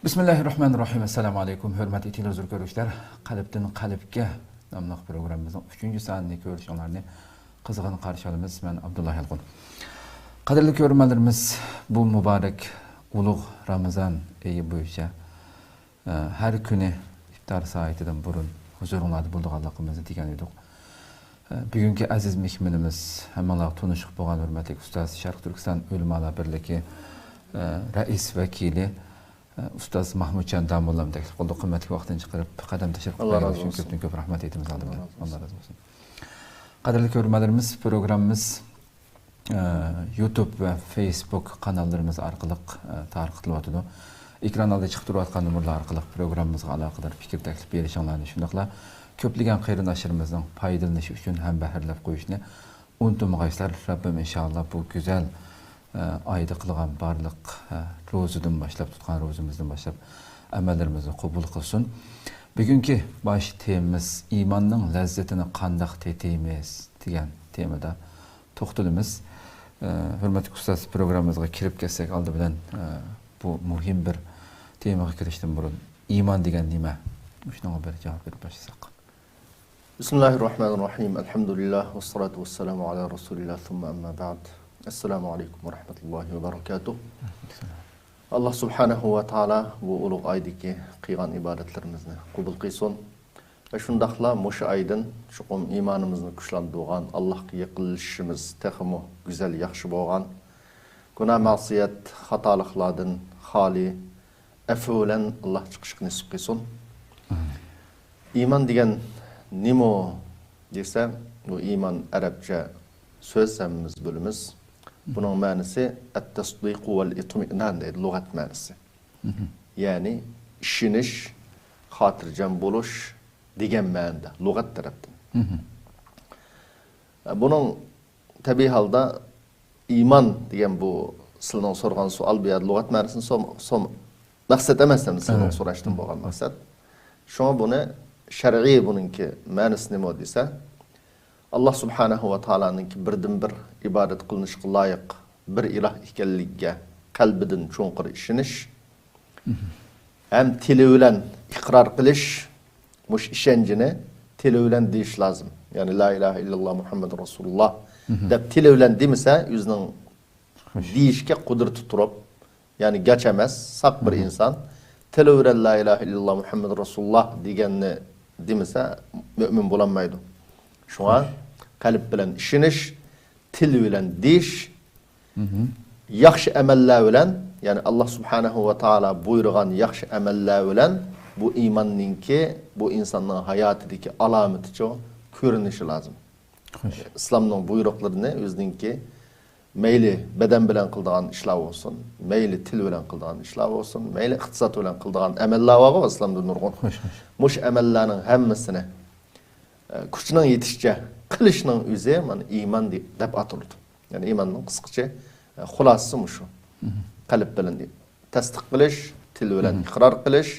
Bismillahirrahmanirrahim. Assalamu alaykum. Hörmətli televizor görüşlər. Qalbdən qalbə namlıq proqramımızın 3-cü sanını görüşənlərini qızğın qarşı alırıq. Mən Abdullah Yalqın. Qadirli görmələrimiz bu mübarək uluq Ramazan ayı boyunca hər günü iftar saatidən burun huzurunlarda bulduğanlığımızı degan edik. Bugünkü aziz mehmanımız həmənlər tanışıq bolğan hörmətli ustaz Şərq Türkistan Ölümalar Birliyi rəis vəkili Ustaz Mahmudcan Damullam təklif qıldı. Qimmatli vaxtını çıxarıb qədəm təşəkkür etmək üçün köpdən-köp rəhmət etdiniz aldığınız. Allah razı olsun. Qadirli görmələrimiz proqramımız YouTube və Facebook kanallarımız arqılıq tarqıtılıb atıdı. Ekranlarda çıxıb duruyatqan nömrələr arqılıq proqramımızға əlaqədar fikir təklif verişənlərini şundaqla köplügən qarindaşlarımızın faydalanışı üçün həm bəhərləb qoyuşunu unutmağaysızlar. Rabbim inşallah bu güzel ayda qılğan barlıq rozudan başlap tutqan rozumuzdan başlap əməllərimizi qəbul qılsın. Bugünkü baş temamız imanın ləzzətini qandaq tetiyimiz degan temada toxtalımız. Hörmətli ustaz proqramımıza kirib kelsək aldı bilan bu mühim bir temaga kirishdən burun iman degan nima? Şuna bir cavab verib başlasaq. Bismillahirrahmanirrahim. Elhamdülillah ve salatu vesselamu ala Resulillah thumma amma ba'd. Esselamu aleyküm ve rahmetullahi ve berekatuh. Allah subhanahu ve taala bu uluq aydaki qıyğan ibadetlerimizni qabul qilsin. Ve şundaqla muş aydın şuqum imanımızını güçlendirgan, Allah'a yaqinlashishimiz texmo güzel, yaxshi bolgan. Günah, ma'siyat, xatoliklardan xoli, afvolan Allah chiqishni nasib qilsin. İman degan nima desa, bu iman Arapça söz semmimiz bölümümüz. Bunun manisi et-tasdiq vel-itminan deydi, lügat manisi. Yani işiniş, hatırcam buluş degan ma'noda, lügat tarafdan. Bunun tabii halda iman degan bu sizning sorgan sual bir lügat manisini som maqsad emasdan sizning so'rashdan bo'lgan maqsad. Şuna bunu şer'i bununki manisi nima desa, Allah subhanahu wa ta'ala'nın ki birden bir ibadet kılınışqa layık bir ilah ekanligiga qalbidan cho'nqir ishinish, hem tili bilan iqror qilish, mush ishanjini tili bilan deyish lozim. Yani la ilahe illallah Muhammed Rasulullah deb tili bilan demasa, o'zining deyishga qudrati turib, yani geçemez, saq bir insan tili bilan la ilahe illallah Muhammed Rasulullah deganni demasa, mümin bo'lanmaydi. Şuna qalb bilan ishinish, til bilan deyish, yaxshi amallar bilan, yani Allah subhanahu wa taala buyurgan yaxshi amallar bilan bu imanninki, bu insanın hayotidagi alamaticha ko'rinishi lozim. İslamning buyruqlarini o'zininki mayli badan bilan qiladigan ishlar bo'lsin, mayli til bilan qiladigan ishlar bo'lsin, mayli iqtisod bilan qiladigan amallar bor İslamda nurg'un. Mush amallarning hammasini kuchning yetishicha qilishning o'zi mana iman deb ataladi. Yani imanning qisqacha xulosasi shu. Qalb bilan tasdiq qilish, til bilan iqror qilish,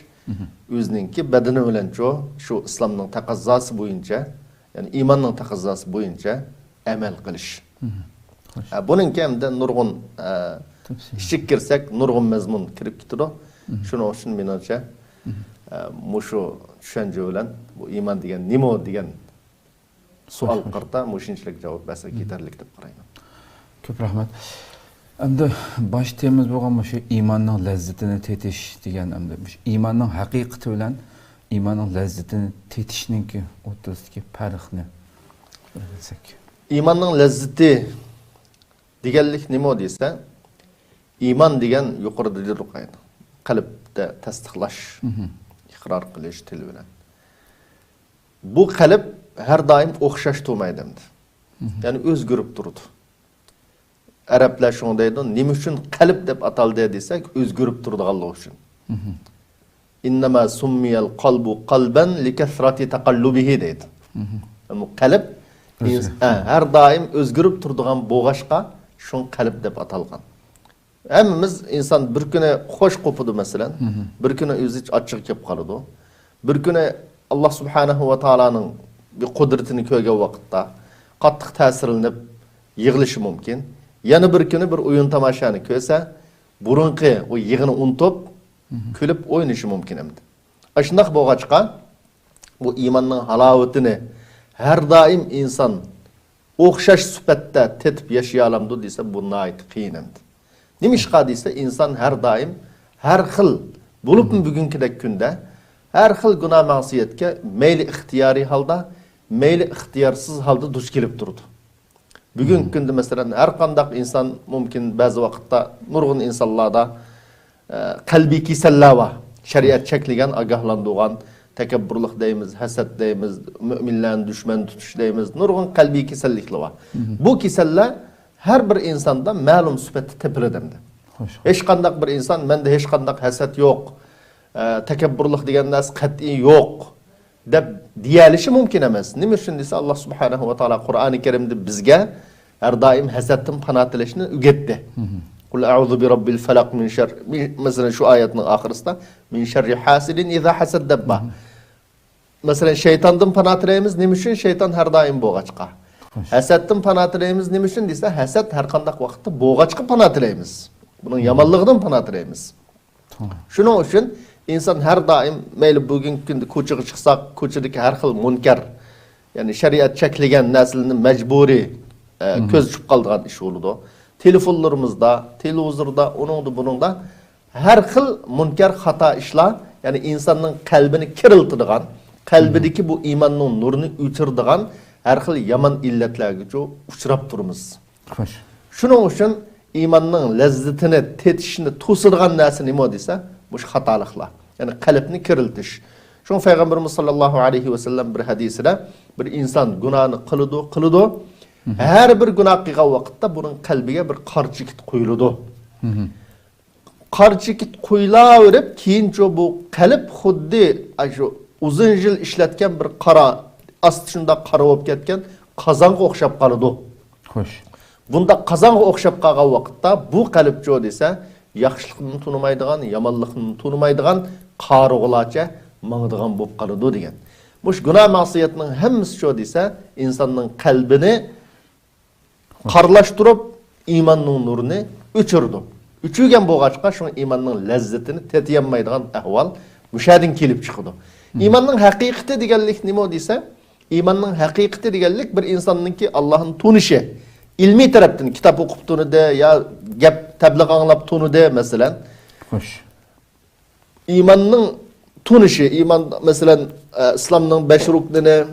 o'zininki badani bilan shu islomning taqozosi bo'yicha, yani imanning taqozosi bo'yicha amal qilish. Buningki hamda nurg'un ishga kirsak, nurg'un mazmun kirib ketadi. Shuning uchun menimcha mushu tushuncha bilan bu iman degan nima degan sual qirta mushinchilik javob bersa yetarlik deb qarayman. Ko'p rahmat. Endi bosh temamiz bo'lgan shu imonning lazzatini tetish degan endi imonning haqiqati bilan imonning lazzatini tetishninki o'rtasidagi farqni bilsak. Imonning lazzati deganlik nima desa, iman degan yuqorida dedik, qalbda tasdiqlash, iqror qilish til bilan. Bu qalb her daim o'xshash turmaydi. Yani o'zgarib turadi. Arablar shunday deydi, nima uchun qalb deb ataldi desak, o'zgarib turadiganligi uchun. Innama summiyal qalbu qalban likasrati taqallubihi deydi. Yani qalb her daim o'zgarib turadigan bo'g'ashqa shun qalb deb atalgan. Hammamiz insan bir kuni xo'sh qopidi masalan, bir kuni o'zi achchiq kelib qoladi. Bir kuni Allah subhanahu wa ta'ala'nın bir kudretini ko'rgan vaqtda qattiq ta'sirlanib yig'ilishi mumkin. Yana bir kuni bir o'yin tomoshani ko'rsa, burunqi o yig'ini unutib, Külüp oynaşı mümkün emdi. Aşındaq boğaçqa bu imanның halavetini her daim insan okşaş süpette tetip yaşayalamdı deyse bununla ait qiyin emdi. Nimişqa deyse insan her daim her xil bulup mu bugünkidek günde her xil günah masiyetke meyli ihtiyari halda meyli ihtiyarsız halda duş kelip durdu. Bugün günde mesela her kandak insan mümkün bazı vakitte nurgun insanlarda kalbi kisellava şeriat çekligen agahlandıgan tekebburluk deyimiz, haset deyimiz, müminlerin düşman tutuş deyimiz, nurgun kalbi kisellikli var. Bu kiselle her bir insanda malum süpeti tepir edemdi. Hiç kandak bir insan, mende hiç kandak haset yok, tekebburluk degen nas kat'i yok deb diyalişi mümkün emas. Nima üçün dese Allah Subhanahu ve Taala Kur'an-ı Kerim'de bizge her daim hasetin panatilişini ügetdi. Kul a'udhu bi rabbil felak min şer. Mesela şu ayetin ahirinde min şerri hasidin iza hasad dabba. Mesela şeytandan panatileyimiz nima üçün? Şeytan her daim boğaçqa. Hasettin panatileyimiz nima üçün dese haset her kandak vaqtda boğaçqa panatileyimiz. Bunun yamanlığından panatileyimiz. Şunun üçün insan her daim meyli bugünkü günde koçaga çıksak koçadaki her xil munkar yani şeriat çekligen neslinin mecburi köz çıkıp kaldıgan iş oldu. Telefonlarımızda, televizorda, onun da bunun da her xil munkar hata işler yani insanın kalbini kiriltidigan, kalbideki bu imanın nurunu uçurdigan her xil yaman illetlerge uçurap durumuz. Şunun üçün imanın lezzetini, tetişini tusurgan nasi nima dese bu hatalıklar. Yani kalbini kiriltiş. Şun Peygamberimiz sallallahu aleyhi ve sellem bir hadisinde bir insan günahını kılıdı. Her bir günah kıyga vakitte bunun kalbiye bir karçıkit koyuludu. Karçıkit koyula verip kiyince bu kalp xuddi uzun yıl işletken bir kara astışında kara olup ketken kazanğa okşap kalıdı. Hoş. Bunda kazanğa okşap kalgan vakitte bu kalp jo dese yaxşılıqını tunumaydigan, yamanlıqını tunumaydigan qarıgılaça mağdıgan bolup kalıdı degen. Muş günah masiyetinin hemmisi şu dese insanın kalbini karlaştırıp imanın nurunu uçurdu. Üçügen boğaçqa şu imanın lezzetini tetiyenmaydigan ahval müşahedin kelip çıkıdı. İmanın hakikati degenlik nima dese imanın hakikati degenlik bir insanın ki Allah'ın tunuşu ilmi taraftan kitap okuptuğunu de ya gep tebliğ anlaptuğunu de mesela. Hoş. İmanın tunuşu, iman mesela İslam'ın 5 ruknunu,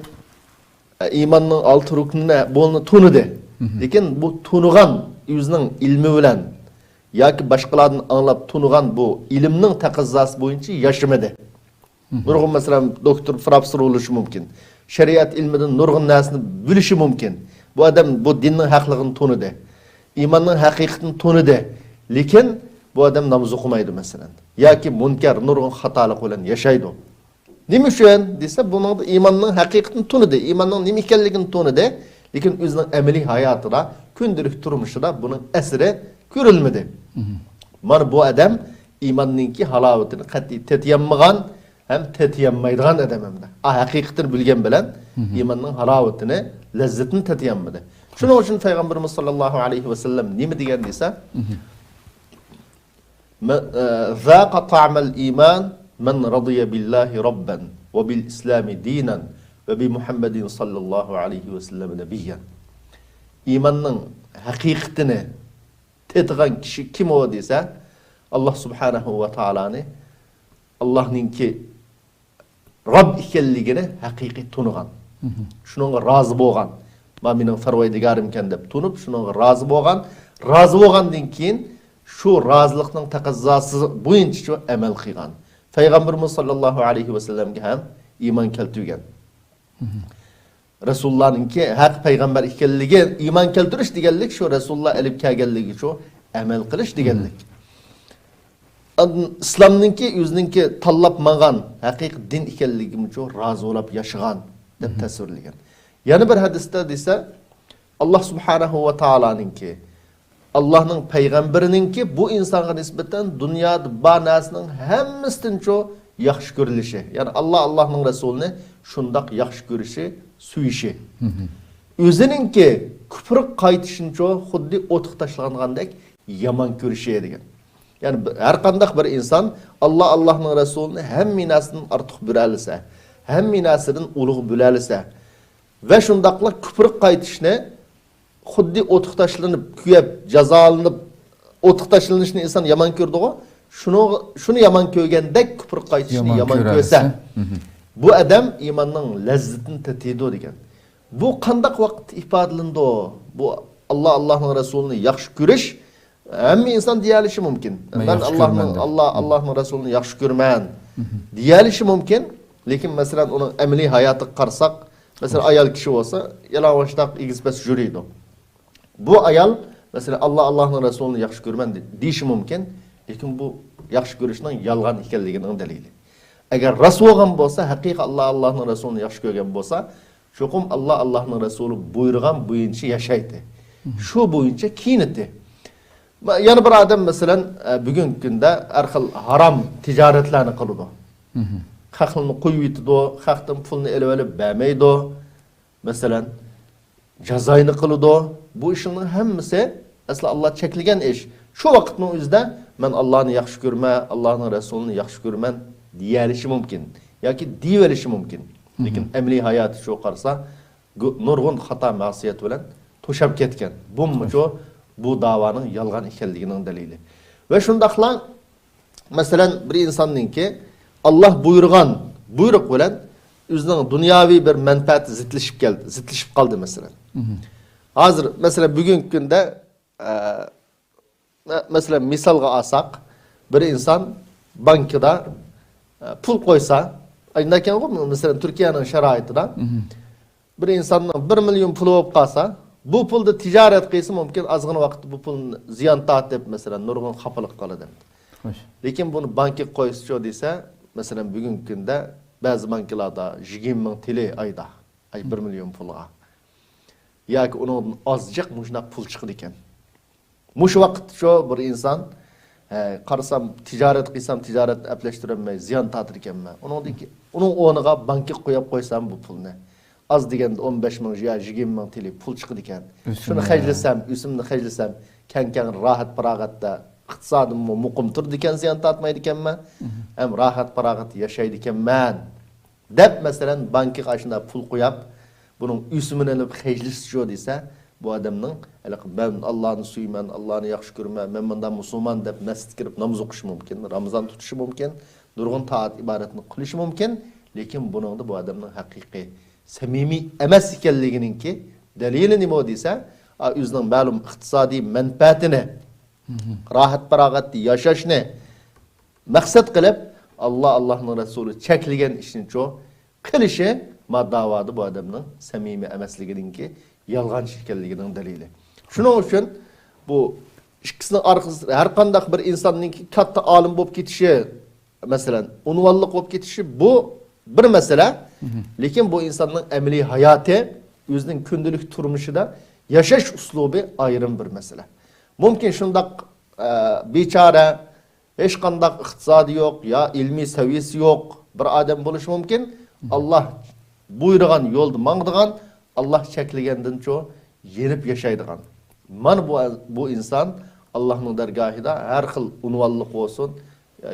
imanın 6 ruknunu bunu tunu de. Lekin bu tunugan yüzünün ilmi bilen yoki başkalardan anlap tunugan bu ilimnin taqazzası boyunca yaşamadı. Nurgun mesela doktor, profesör oluşu mümkün. Şeriat ilminin nurgun nasını bilişi mümkün. Bu adam bu dinin haklığını tunudu. İmanın hakikatini tunudu. Lekin bu adam namaz okumaydı mesela. Ya ki munkar, nurgun hatalık olan yaşaydı. Nima üçün dese bunun imanın hakikatini tunudu. İmanın nima ekanligini tunudu. Lekin özünün ameliy hayatida, gündelik turmuşida bunun eseri görülmedi. Mana bu adam imanninki halavetini qat'iy tetiyanmagan hem tetiyanmaydigan adam hem de. Hakikatini bilgen bilen imanның halavetini, lezzetini tetiyanmadı. Şunun için Peygamberimiz sallallahu aleyhi ve sellem nima degan desa Zaqa ta'mal iman men radiya billahi rabban ve bil islami dinan ve bi Muhammedin sallallahu aleyhi ve sellem nebiyyen. İmanның hakikatini tetigan kişi kim o dese Allah subhanahu ve ta'ala'nı Allah'ınki Rabb ikenligini hakiki tunugan. Şununla razı bolgan. Ma mening Farvoydigarim ken dep tunup şununla razı bolgan. Razı bolgandan keyin şu razılıkның taqazzası boyunca şu amel qilgan. Peygamberimiz sallallahu aleyhi ve sellemge ham iman keltirgen. Resulullah'ınki haq peygamber ikenligi iman keltirish deganlik şu Resulullah elip kelganligi şu amel qilish deganlik. İslam'ınki yüzününki tallap mağan hakik din ikenligim şu razı olup yaşagan dep tasvirlagan. Yani bir hadiste dese Allah subhanahu ve ta'ala'nınki Allah'ın peygamberininki bu insana nispeten dünyada banasının hemmisinden çok yaxşı görülüşü. Yani Allah'ın Resulüne şundak yaxşı görüşü, suyuşu. Özününki küfür qaytışın çok xuddi otuq taşlangandek yaman görüşü edigen. Yani her qandaq bir insan Allah'ın Resulü'nü hem minasının artıq bürəlisa, hem minasının uluq bürəlisa ve şundaqla küpürük qaytışını xuddi otuq taşlanıp, küyep, jazalanıp, otuq taşlanışını insan yaman gördü o. Şunu yaman köygəndək küpürük qaytışını yaman köse. Bu adam imanın lezzetini tetiydi degen. Bu qandaq vaqt ifadalındı o. Bu Allah'ın Resulü'nü yaxşı görüş. Hem insan diyalişi mümkün. Ben Allah'ın Resulü'nü yaxşı görmən diyalişi mümkün. Lekin mesela onun emeli hayatı qarsak, mesela ayal kişi olsa, yalavaştaq igizbes jüriydi. Bu ayal mesela Allah'ın Resulü'nü yaxşı görmən deyişi mümkün. Lekin bu yaxşı görüşünün yalğan ekanliginin delili. Eğer Resul olgan bolsa, haqiqi Allah'ın Resulü'nü yaxşı görgen bolsa, çoxum Allah'ın Resulü buyurgan boyunca yaşaydı. Şu boyunca kiyinidi. Yani bir adam mesela bugün günde erxil haram ticaretlerini kılıdı. Haqını qoyup yitido, haqdan pulunu elip vermeydi. Mesela cazayını kılıdı. Bu işinin hemmisi asla Allah çekilgen iş. Şu vakitin özünde ben Allah'ını yaxşı görmə, Allah'ın Resulü'nü yaxşı görmən diyelişi mümkün. Ya ki diyiverişi mümkün. Lekin emli hayatı şu qarsa nurgun hata masiyet bilen toşap ketken. Bu davanın yalgan ekanliginin delili. Ve şundaqla mesela bir insanın ki Allah buyurgan buyruk bilen özünün dünyavi bir menfaati zitleşip kaldı mesela. Hazır mesela bugün günde mesela misalga alsak bir insan bankada pul koysa, ayındayken mesela Türkiye'nin şaraitidan bir insanın 1 milyon pulu olup kalsa, bu pulda ticaret kıyısı mümkün azgın vakit bu pulun ziyan taat dep mesela nurgun xapalık kalıdı. Lekin bunu banka koysa deyse, mesela bugün günde bazı bankalarda 20 bin TL ayda, 1 milyon pulga. Ya ki onun azıcık muşnak pul çıkır iken. Muş vakit şu bir insan qarasam ticaret qilsam ticaret apleştiremey ziyan tatırken mi? Onun onuğa banka koyup koysam bu pulni. Az degende 15 bin ya 20 bin TL pul çıkıdı iken. Şunu heclesem, üsümni heclesem, kenken rahat paragatta iqtisadım muqim turdi iken ziyan tatmaydı iken mi? Hem rahat paragat yaşaydı iken men. Dep mesela banka qaşında pul koyup bunun üsümünü elip heclesiyor deyse bu adamның ben Allah'ını suyman, Allah'ını yaxşı görmə, ben bundan musulman dep mescid kirip namaz okuşu mümkün, Ramazan tutuşu mümkün, nurgun taat ibaretini kılışı mümkün. Lekin bunun da bu adamның haqiqi, samimi emas ekanliginin ki delili nima deyse, özünün ma'lum iqtisadi menfaatini, rahat paragatni yaşashni maqsad qilib Allah'ın Resulü çekilgen işini çoğu qilishi ma davadı bu adamның samimi emasliginin ki yalgan şirkelliginin delili. Şunun için bu ikisinin arkasında her qandaq bir insanın katta alim bolup ketişi, mesela unvallık bolup ketişi bu bir mesele. Lekin bu insanın emeli hayatı, özünün kündülük turmuşu da yaşaş uslubu ayrım bir mesele. Mümkün şundaq biçare, hiç qandaq iqtisadi yok ya ilmi seviyesi yok bir adam buluş mümkün. Allah buyurgan yolda mangdıgan Allah çekilgenden çoğu yenip yaşaydıgan. Bu insan Allah'ın dergahida her xil unvallık olsun,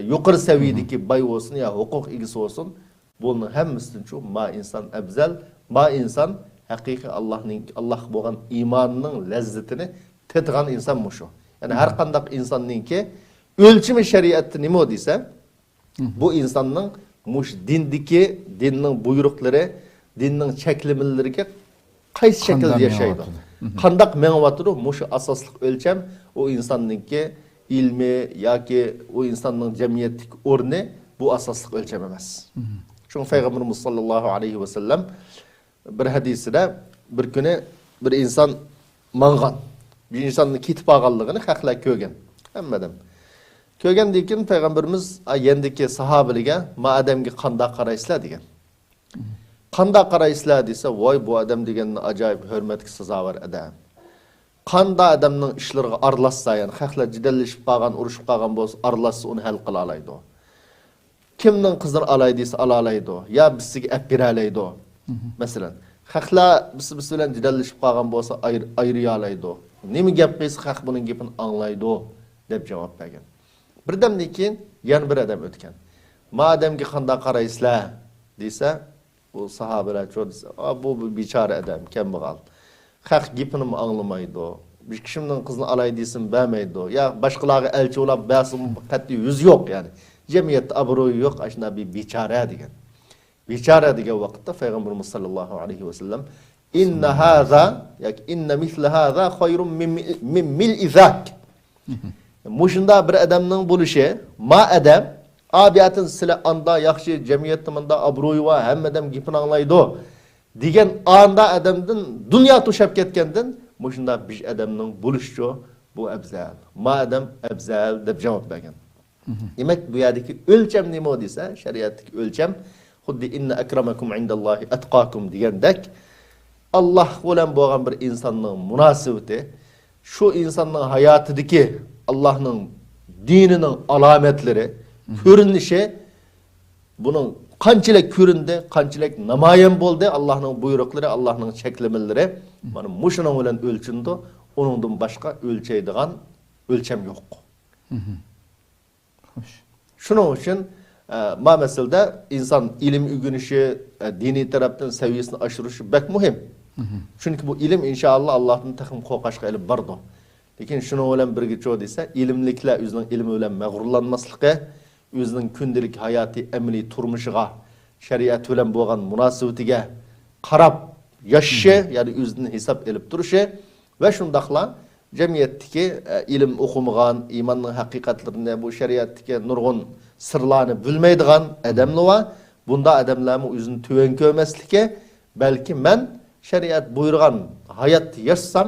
yukarı seviyedeki bay olsun ya hukuk ilgisi olsun. Bunun hemmisinden çoğu ma insan ebzel, ma insan hakiki Allah boğan imanının lezzetini tetgan insan muşu. Yani her qandaq insanın ki ölçümü şeriatı nima deyse bu insanın muş dinning buyrukları, dinning çeklimeleriga qaysi şekilde yaşaydı. Qandaq meňiwatyr muş asaslyk ölçem o insanyňki ilmi yoki o insanın cemiyetlik orni bu asaslyk ölçem emas. Şoň Peygamberimiz sallallahu aleyhi ve sellem bir hadisinde bir güne bir insan mangan. Bir insanın ketip alganlygyny haqla kögen. Hemmadam. Kögen diýken Peygamberimiz yendiki sahabelige ma adamga qandaq qarayslar degen. Qanda qarayslar dese, voy bu adam degenin acayip hürmetki sazavor adam. Qanda adamның işleriga aralashsa, yani haqla jidallashib qolgan, urushib qolgan bo'lsa, aralashsa uni hal qila oladi. Kimning qizini olay desa, ola oladi. Ya bizga ap bera oladi. Masalan, haqla biz bilan jidallashib qolgan bo'lsa, ayriya oladi. Nima gap qilsa, haq buning gapini anglaydi deb javob bergan. Birdemden keyin yana bir adam o'tgan. Mademki qanday qaraysizlar desa, bu sahobalar çoğu desa, bu bechora adam, kambag'al. Haq gapini anglamaydi. Bir kishimning qizini alay desin bermaydi. Ya boshqalarga elchi bo'lib bersin qat'iy yuz yo'q yani. Jamiyatda obro'yi yo'q, ashuna bir bechora degan. Bechora degan vaqtda Payg'ambarimiz sollallohu alayhi vasallam inna haza yoki inna misla haza khayrun min mil'i zak. Mushunda bir adamning bo'lishi, ma adam abiyatin sizlar anda yaxshi jamiyatda menda obro'yi va hammadan gapini anglaydi degan anda adamdan dunyo to'shab ketgandan mushunda bir adamning bo'lishi bu afzal. Ma adam afzal deb javob bergan. Demak bu yerdagi o'lcham nima desa, shariatdagi o'lcham xuddi inna akramakum indallohi atqakum degandek Allah bilan bo'lgan bir insonning munosabati şu insonning hayotidagi Allah'ın dininin alametleri, görünüşü, bunun qanchalik ko'rindi, qanchalik namoyon bo'ldi, Allohning buyruqlari, Allohning cheklamalari, mana mushuning bilan o'lchindi, uningdan boshqa o'lchaydigan o'lcham yo'q. Shuning uchun ma masalada inson ilm o'rganishi, diniy tarafdan saviyasini oshirishi bak muhim. Chunki bu ilm inshaalloh Allohning taqim qo'qashga ilib bordi. Lekin şunu bilan birga çoğu desa, ilimliklar o'zining ilmi bilan mag'rurlanmasligi, o'zining kundalik hayoti, amaliy turmushiga, shariat bilan bo'lgan munosabatiga qarab yashashi, ya'ni o'zini hisob elib turishi va shundaqla jamiyatdagi ilm o'qimagan, iymonning haqiqatlarini, bu shariatdagi nurg'un sirlarni bilmaydigan odamlar va bunda odamlarni o'zini tuvan ko'rmasligi, balki men shariat buyurgan hayot yashasam,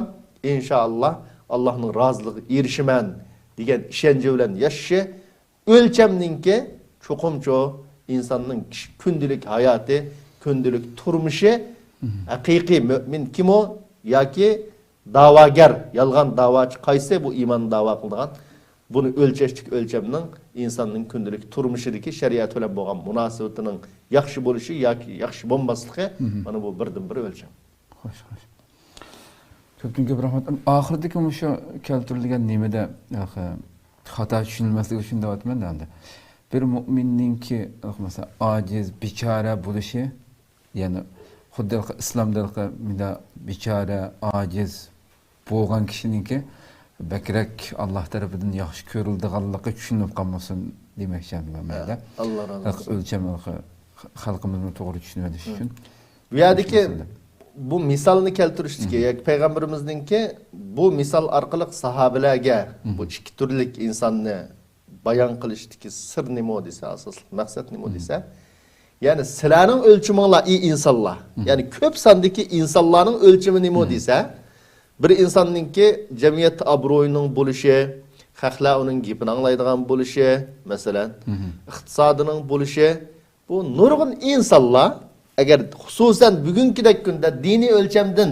inshaalloh Allah'ın razılığı erişimen degan ishonchi bilan yashashi o'lchamninki cho'qimcho insonning kundilik hayoti, kundilik turmushi haqiqiy mo'min kim o yoki da'vogar, yolg'on da'vochi qaysi bu iymon da'vo qilgan buni o'lchashlik o'lchamning insonning kundilik turmushidagi shariat bilan bo'lgan munosabatining yaxshi bo'lishi yoki yaxshi bo'lmasligi mana bu birdan bir o'lcham. Xo'sh, xo'sh. Köptünge rahmat. Ahirdeki şu keltirilgen nimede hata düşünülmezliği için de atmen de. Bir müminin ki mesela aciz, biçare buluşu yani xuddi İslam'da mida biçare, aciz boğan kişinin ki bekrek Allah tarafından yaxşı görüldüğanlığı düşünüp kalmasın demek yani ben de. Allah razı olsun. Ölçem halkımızın doğru düşünmediği için. Bu yerdeki bu misalını keltirishdi ki, Peygamberimizdinki bu misal orqali sahobalarga bu ikki turlik insonni bayon qilishdiki sir nima desa, asosli maqsad nima desa, ya'ni sizlarning o'lchiminglar insonlar, ya'ni ko'p sondagi insonlarning o'lchimi nima desa, bir insonninki jamiyat obro'yining bo'lishi, xalqlar uning gapini anglaydigan bo'lishi, masalan, iqtisodining bo'lishi, bu nurg'un insonlar agar xususan bugünkidek kunda diniy o'lchamdan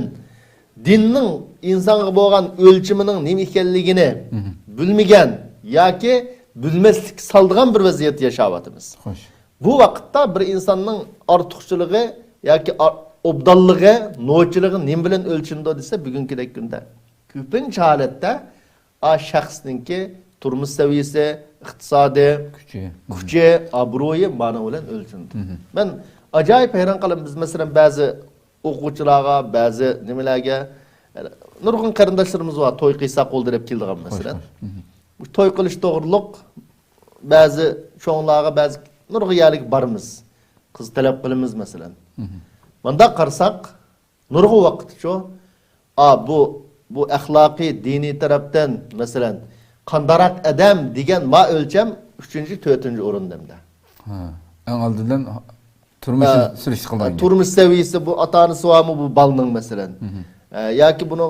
dinning insonga bo'lgan o'lchimining nima ekanligini bilmagan yoki bilmaslik saldigan bir vaziyat yashayapmiz. Bu vaqtda bir insonning ortiqchiligi yoki obdalligi, no'chiligi nima bilan o'lchindi desa, bugünkidek kunda ko'pincha holatda a shaxsninki turmush saviyasi, iqtisodi, kuchi, obro'yi mana bilan o'lchindi. Men acayip hayran qalam biz mesela bazı o'quvchilarga, bazı nimalarga nurg'un qarindoshlarimiz var, to'y qilsak qo'l deb keldigan mesela. Bu to'y qilish to'g'riliq bazı cho'nglarga bazı nurg'un yerlik barimiz. Qiz talab qilamiz mesela. Bunda qarsak nurg'un vaqt shu bu axloqiy, diniy tarafdan mesela qandarak adam degan ma o'lcham 3-4 o'rindamda. En aldından turmush seviyesi bu ata-onasi varmı bu balının mesela. Yoki buni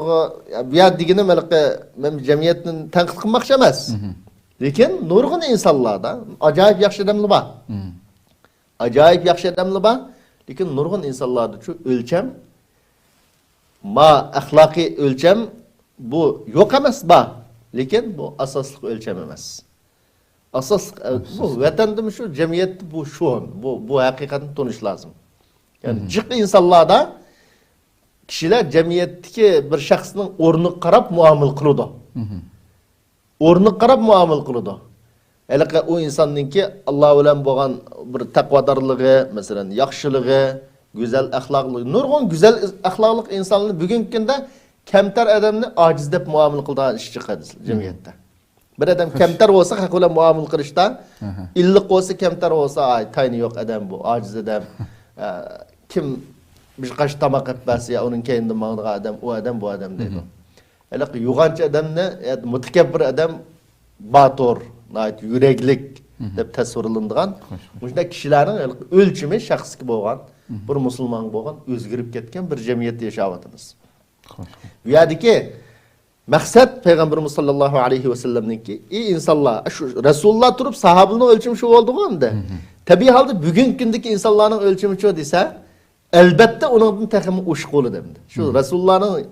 bu yer degini men jamiyatni tanqid qilmoqchi emas. Lekin nurg'un insonlarda ajoyib yaxshi odamlar bor. Ajoyib yaxshi odamlar bor, lekin nurg'un insonlarda shu o'lcham ma axloqiy o'lcham bu yo'q emas bor, lekin bu asosli o'lcham emas. Asas bu vatanda şu cemiyet bu şu bu hakikaten tanış lazım. Yani cık insanlarda kişiler cemiyetteki bir şahsının ornu qarab muamele kılıdı. Ornu qarab muamele kılıdı. Elke o insanınki Allah bilen boğan bir takvadarlığı, mesela yakşılığı, güzel ahlaklı, nurgun güzel ahlaklık insanlığı bugünkünde kemter adamını aciz dep muamele kıldığı iş çıkadı cemiyette. Bir adam kemter olsa hakule muamele kılışta, illik olsa kemter olsa ay tayını yok adam bu, aciz adam. Kim bir kaç tamak etmesi ya onun kendi mağdığı adam, o adam bu adam dedi. Elke yuganç adam ne? Mütekebbir adam bator, yüreklik deb tasvirlangan. Muşunda kişilerin ölçümü şahsi boğan, bir musulman boğan, özgürüp ketken bir cemiyette yaşavatınız. Bu yerdeki maksat Peygamberimiz sallallahu aleyhi ve sellem'ninki iyi insanlar, şu Resulullah turup sahabının ölçümü şu oldu anda. Tabii halde bugün gündeki insanların ölçümü şu dese, elbette onun takımı uşkulu demdi. Şu Resulullah'ın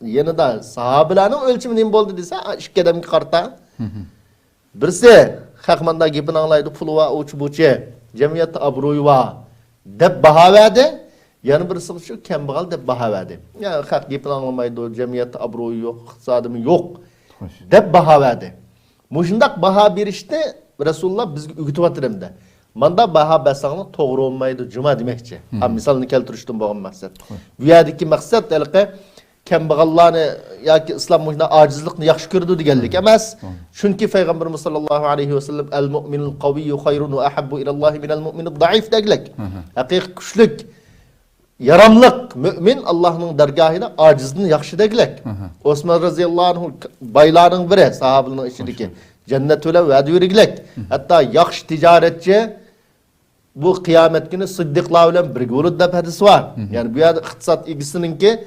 yanında sahabelerinin ölçümü neyim oldu dese, işk edem karta. Birisi hakmanda gibin anlaydı pulu va uç buçu, cemiyette abruyu va deb baha verdi. Yani birisi şu kembagal deb baha verdi. Yani hak gibin anlamaydı, cemiyette abruyu yok, iktisadımı yok deb baha verdi. Muşundak baha bir işte Resulullah bizge ügütüvatırımda. Manda baha basağını doğru olmaydı cuma demekçi. Misalını keltiriştim boğan maksat. Bu yerdeki maksat elke kembagallarını ya ki İslam mujna acizlikni yaxshi ko'rdi deganlik emas. Chunki Peygamberimiz sallallohu alayhi ve sellem el mu'minul qaviyyu hayrun ve ahabbu ilallohi minel mu'minid zayıf deganlik. Haqiqiy kuchlik, yaramlık mümin Allah'ın dergahida acizini yaxshi deganlik. Osman radhiyallohu anhu baylarning biri sahabenin içindeki cennet öyle va'da berganlik. Hatta yaxshi ticaretçi bu kıyamet günü sıddıklar bilen birge olur deb hadis var. Yani bu yerda iqtisad egisininki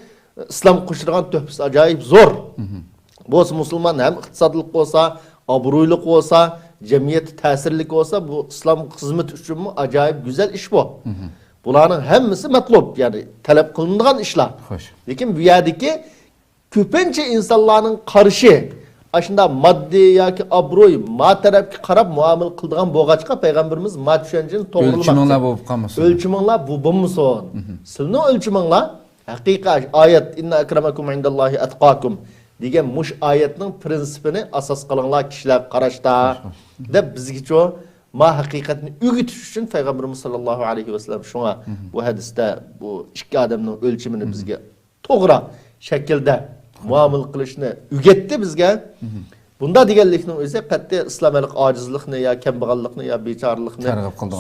İslam kuşturgan töhfesi acayip zor. Bu Müslüman hem iktisadlık olsa, abruyuluk olsa, cemiyet tesirlik olsa bu İslam hizmet üçün mü acayip güzel iş bu. Bunların hemmisi metlub yani talep kılındıgan işler. Lakin bu yerdeki köpence insanların karışı aşında maddi ya ki abruy, ma tarafki karab muamele kıldıgan boğaçka Peygamberimiz ma düşüncenin doğrulamak. Ölçümünler bu kalmasın. Ölçümünler bu bulmuşsun. Sizin ölçümünler hakikat ayet inna akramakum indallahi atqakum degan muş ayetning prinsipini asas qilganlar kishilar qarashda deb bizga cho ma haqiqatni o'rgatish uchun Peygamberimiz sallallohu alayhi ve sellem shunga bu hadisda bu ikki odamning o'lchimini bizga to'g'ri shaklda muomala qilishni o'rgatdi bizga. Bunda deganlikning o'zi qat'iy islomlik ojizlikni yo kambag'allikni yo bechorlikni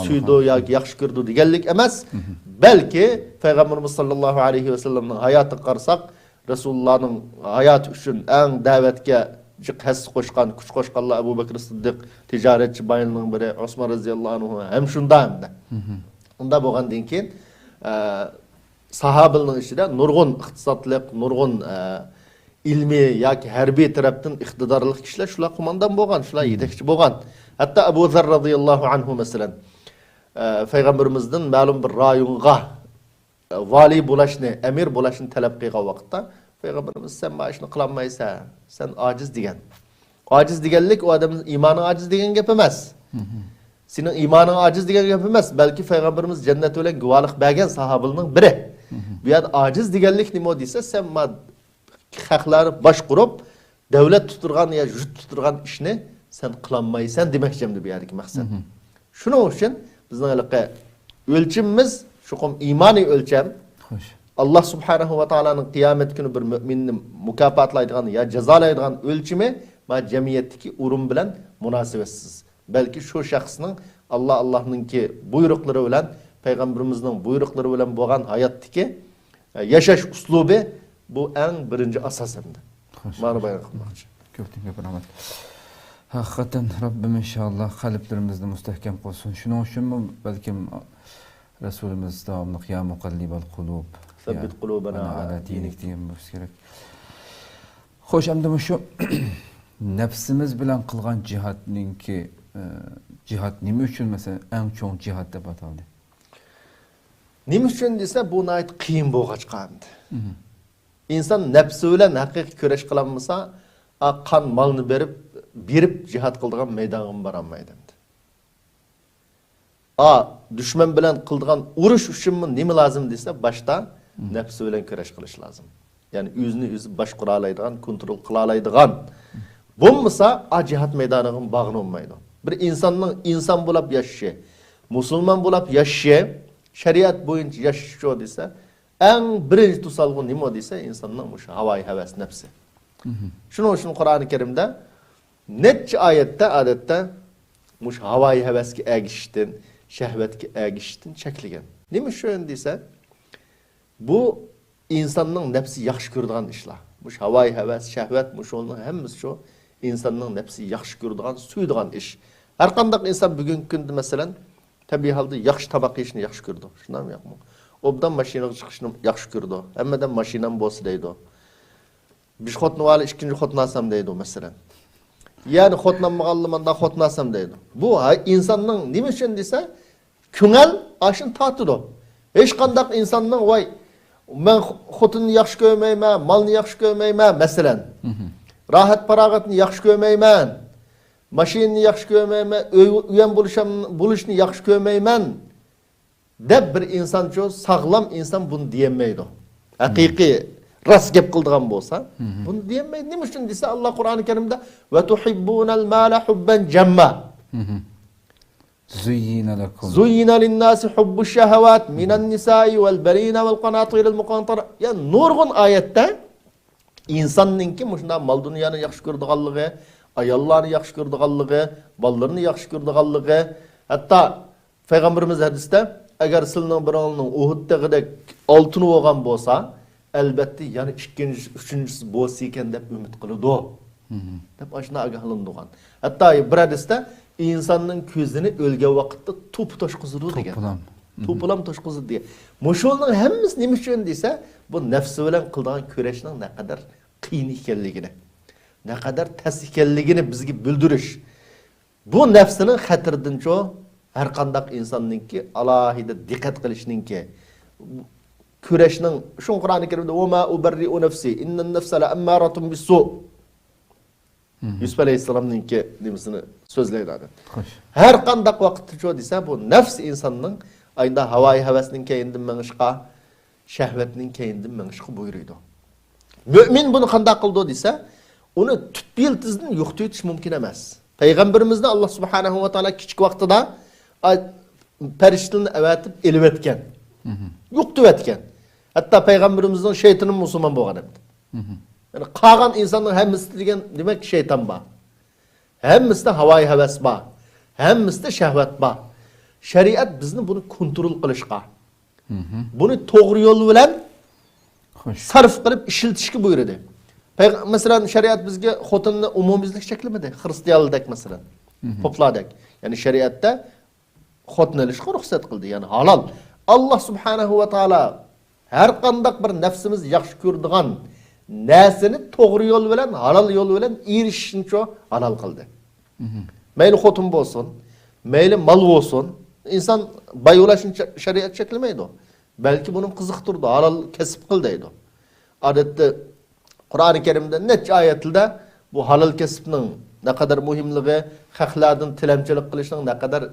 suydi yoki yaxshi ko'rdi deganlik emas. Belki Peygamberimiz sallallahu aleyhi ve sellem'nin hayatı qarsak Resulullah'ın hayatı üçün en davetke has qo'shgan, kuch qo'shganlar Abu Bakr Siddiq, ticaretçi bayınlığın biri Osman radhiyallahu anhu hem shunda hamda. Unda bo'lgandan keyin sahabenin içinde nurgun iqtisodlik, nurgun ilmi yoki harbiy tarafdan iqtidorli kishilar shular qo'mondan bo'lgan, shular yetakchi bo'lgan. Hatta Abu Zar radhiyallahu anhu masalan Peygamberimizden ma'lum bir rayonga vali bo'lishni, emir bo'lishni talab qilgan vaqtda Peygamberimiz sen mana shuni qilolmaysan, sen ojiz degan. Ojiz deganlik o adamning iymoni ojiz degan gap emas. Sening iymoning ojiz degan gap emas, balki Peygamberimiz jannat bilan guvohlik bergan sahobalarning biri. Bu yerda ojiz deganlik nima desa, sen ma haqlarni bosh qurib, davlat tuturgan ya jut tuturgan ishni sen qilolmaysan demoqchimdi bu yerdagi maqsad. Shuning uchun bizning ölçümümüz şu imani ölçem. Allah subhanahu ve ta'ala'nın kıyamet günü bir müminin mukaffatlaydıgan ya cezalaydıgan ölçümü ma cemiyetteki urum bilen münasibetsiz. Belki şu şahsının Allah'ın ki buyrukları bilen Peygamberimizin buyrukları bilen boğan hayattaki yaşaş uslubu bu en birinci asasında. Manu bayan kılmakçı. Köptün köpün rahmet. Hakikaten Rabbim inşallah kalplerimizde müstehkem olsun. Şunun için mi belki Resulümüz devamlı ya mukallibel kulub. Sabbit kulubana ala dinik diyemiz gerek. Hoş hem şu nefsimiz bilen kılgan cihatninki cihat nimi üçün mesela en çok cihat deb ataldı. Nimi üçün dese bu nayt kıyım boğaçkandı. İnsan nefsi bilen haqiqiy köreş kılanmasa kan malını berip cihat kıldığan meydanın baranmaydı. Düşman bilen kıldığan uruş üçün mü nimi lazım dese başta nefsi bilen köreş kılış lazım. Yani yüzünü baş kuralaydıgan, kontrol kılalaydıgan. Bulmasa cihat meydanının bağını olmaydı. Bir insanın insan bulup yaşaşı, Müslüman bulup yaşaşı, şeriat boyunca yaşaşı dese, en birinci tusalgı nima dese insanın şu havai heves nefsi. Şunun için Kur'an-ı Kerim'de netçe ayette adette muş havai heveski egiştin, şehvetki egiştin çekilgen. Nima şu dese, bu insanın nefsi yaxşı görüdüğün işler. Muş havai heves, şehvet, muş onun hemmisi şu insanın nefsi yaxşı görüdüğün, suyduğun iş. Her kandak insan bugün gündü mesela tabi halde yaxşı tabak işini yaxşı gördü. Şundan mı yapma? Obdan maşinaga çıkışını yaxşı gördü. Hemmeden maşinam bolsa deydi. Bir xotnu alı ikinci xotnu alsam deydi mesela. Yani xotlanmağanlımdan da xotnu alsam deydi. Bu insanın nima üçün dese küngel aşın tatıdı. Hiç kandak insanın vay ben xotunu yaxşı görmeymen, malını yaxşı görmeymen mesela. Rahat paragatını yaxşı görmeymen. Maşinini yaxşı görmeymen, üyen buluşunu yaxşı görmeymen. Deb bir insan çok sağlam insan bunu diyemeydi. Hakiki rast gep kıldığın bolsa bunu diyemeydi. Nima üçün dese Allah Kur'an-ı Kerim'de ve tuhibbunal mala hubben cemma. Zuyyina linnâsi hubbu şehevât minen nisâi vel berîne vel qanâtiril muqantara. Yani nurgun ayette insanın ki muşunda mal dünyanı yaxşı gördüğallığı, ayallarını yaxşı gördüğallığı, ballarını yaxşı gördüğallığı, hatta Peygamberimiz hadiste eğer sizin bir anının Uhud'daki altını olgan bolsa, elbette yani ikinci, üçüncüsü bolsa iken dep ümit kılıdı. Dep aşına agahlandıgan. Hatta bir hadiste insanın közünü ölge vakitte topu toşkuzuru diye. Topulam toşkuzu diye. Muşolun hemmisi neymiş üçün deyse, bu nefsi bilen kıldığın köreşinin ne kadar kıyın ikenligini, ne kadar ters ikenligini bizge bildirüş. Bu nefsinin hatırdan çoğu her kandak insanın ki alahide dikkat kılışının ki köreşinin şun Kur'an-ı Kerim'de وَمَا اُبَرِّئُ نَفْسِي اِنَّ النَّفْسَ لَاَمَّارَةٌ بِالسُّءِ Yusuf Aleyhisselam'ın ki demisini sözleydi. Her kandak vakitte çoğu dese bu nefs insanın ayında havai hevesinin keyinden menişka, şehvetinin keyinden menişka buyuruydu. Mümin bunu kandak kıldı dese onu tütbiyiltizden yoktu yetiş mümkün emez. Peygamberimizde Allah Subhanahu ve Teala küçük vaktida periştini evetip elivetken. Yoktu etken. Hatta Peygamberimizden şeytanın Müslüman boğan emdi. Yani kalan insanın hemmisi degen demek şeytan ba. Hemmisi de havai heves ba. Hemmisi de şehvet ba. Şeriat bizni bunu kontrol kılışka. Bunu doğru yol bilen sarf kılıp işiltişki buyurdu. Mesela şeriat bizge xotinni umumizlik çeklemedi. Hristiyanlık mesela. Popladık. Yani şeriatta xotin ilişki ruhsat kıldı. Yani halal. Allah Subhanahu ve Teala her kandak bir nefsimiz yaxşı gördüğün nesini doğru yol bilen, halal yol bilen erişişini çoğu halal kıldı. Meyli xotin bolsun, meyli mal olsun, insan bayulaşın şeriat çeklemeydi o. Belki bunun kızıktırdı, halal kesip kıldıydı. Adette Kur'an-ı Kerim'de netçe ayetlerde bu halal kesipinin ne kadar mühimliği, haklardan tilemçilik kılışının ne kadar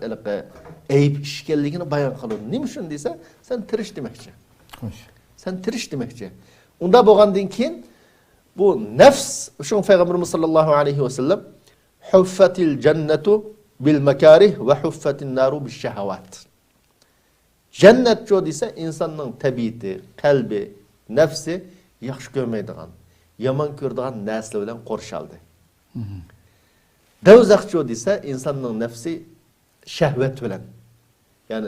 eyip işkelliğini bayan kılıyor. Neymiş şunu deyse sen tiriş demekçi. Sen tiriş demekçi. Onda boğandın ki bu nefs, şu Peygamberimiz sallallahu aleyhi ve sellem huffetil cennetu bil mekarih ve huffetin naru bil şehavat. Cennet çoğu deyse insanın tabiiti, kalbi, nefsi yaxşı görmeydiğin, yaman gördüğün nesli bilen korşaldı. Devzak çoğu deyse insanın nefsi şehvet bilen. Yani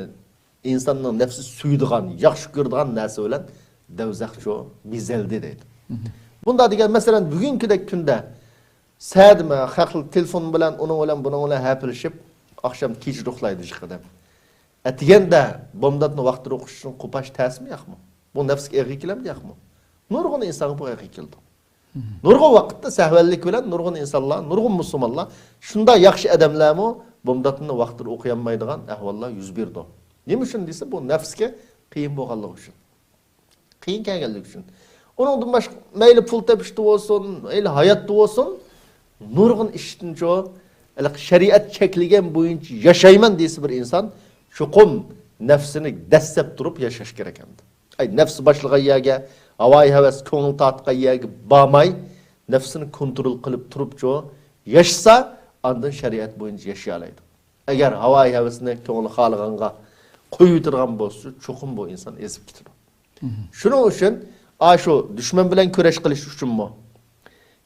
insanın nefsi suyduğun, yaxşı gördüğün nesli bilen devzak çoğu bizeldi deydi. Bunda diyen mesela bugünküdek günde sədime, haklı telefon bilen, onun bilen, bunun bilen hepilişip akşam kiç ruhlaydı çıkıdım. Etigen de bomdatını vaxtı okuşun kupaş təsi mi yaxmı? Bu nefsi eği kilem de yaxmı? Nurgun insanı bu eği kildi. Nurgun vakitte sehvellik bilen, nurgun insanlar, nurgun musulmanlar, şunda yaxşı edemler mi, bomdatını vaxtı okuyanmaydıgan ehvallar 101 do. Yemişin deyse bu nefske kıyın boğallık üçün. Kıyın kelgellik üçün. Onun başka meyli pul tepişti olsun, meyli hayatta olsun, nurgun işitin çoğu, şeriat çekligen boyunca yaşayman deyse bir insan, çukum nefsini dessep durup yaşaş gerekendi. Ay nefsi başlığa yege, havai heves, könül tatıqa yege bağmay, nefsini kontrol kılıp durup çoğu, yaşsa andın şeriat boyunca yaşayalaydı. Eğer havai hevesine ko'ngli xalığanga koyuturgan bolsa, çoxum bu insan ezip gidiyor. Şunun için şu düşman bilen köreş kılış üçün mü?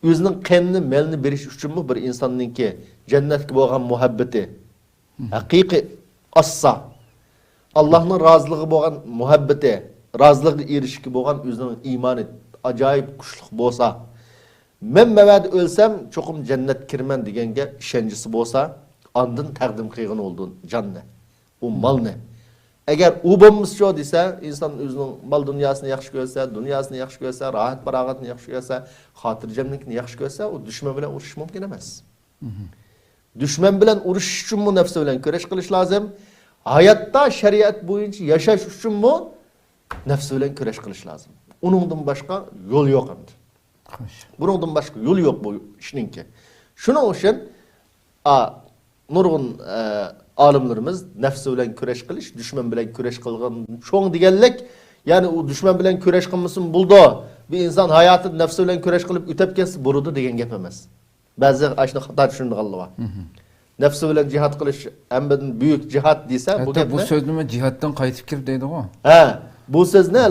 Özünün kendini, melini beriş üçün mü bir insanın ki cennetki boğan muhabbeti, hakiki assa, Allah'ın razılığı boğan muhabbeti, razılığı erişki boğan özünün imanı acayip kuşluk bolsa, men mevadi ölsem çoxum cennet kirmen degenge işencisi bolsa, andın təqdim kıyğın olduğun can ne? O mal ne? Eğer u bolmasa şu dese, insan özünün mal dünyasını yaxşı görse, dünyasını yaxşı görse, rahat parağatını yaxşı görse, hatırcemlikini yaxşı görse, o düşman bilen uruş mümkün emas. Düşman bilen uruş üçün mü nefsi bilen köreş kılış lazım? Hayatta şeriat boyunca yaşaş üçün mü nefsi bilen köreş kılış lazım? Onundan başka yol yok hem. Bunundan başka yol yok bu işininki. Şunun için nurgun alimlerimiz nefsi bilen köreş kılış, düşman bilen köreş kılgan çoğun digenlik, yani o düşman bilen köreş kılmasın buldu. Bir insan hayatı nefsi bilen köreş kılıp ütep kesi burudu degen gep emas. Bazı aşını hata düşündü galiba. Nefsi bilen cihat kılış en büyük cihat dese bu gep bu sözlüme cihattan qaytip kirip deydi o. Bu söz ne?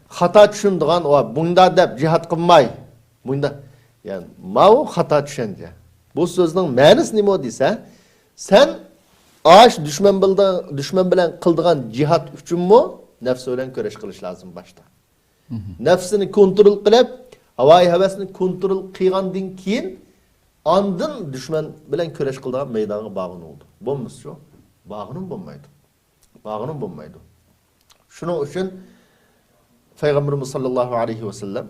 Hata düşündüğün o bunda dep cihat kılmay. Bunda yani mao hata düşünce. Bu sözün manası nima dese sen düşman bilen kıldığın cihat üçün mü nefsi bilen köreş kılış lazım başta. Nefsini kontrol kılıp havai hevesini kontrol kılgandan keyin andın düşman bilen köreş kıldığın meydana bağın oldu. Bolmasa şu bağının bolmaydı. Bağının bolmaydı. Şunun için Peygamberimiz sallallahu aleyhi ve sellem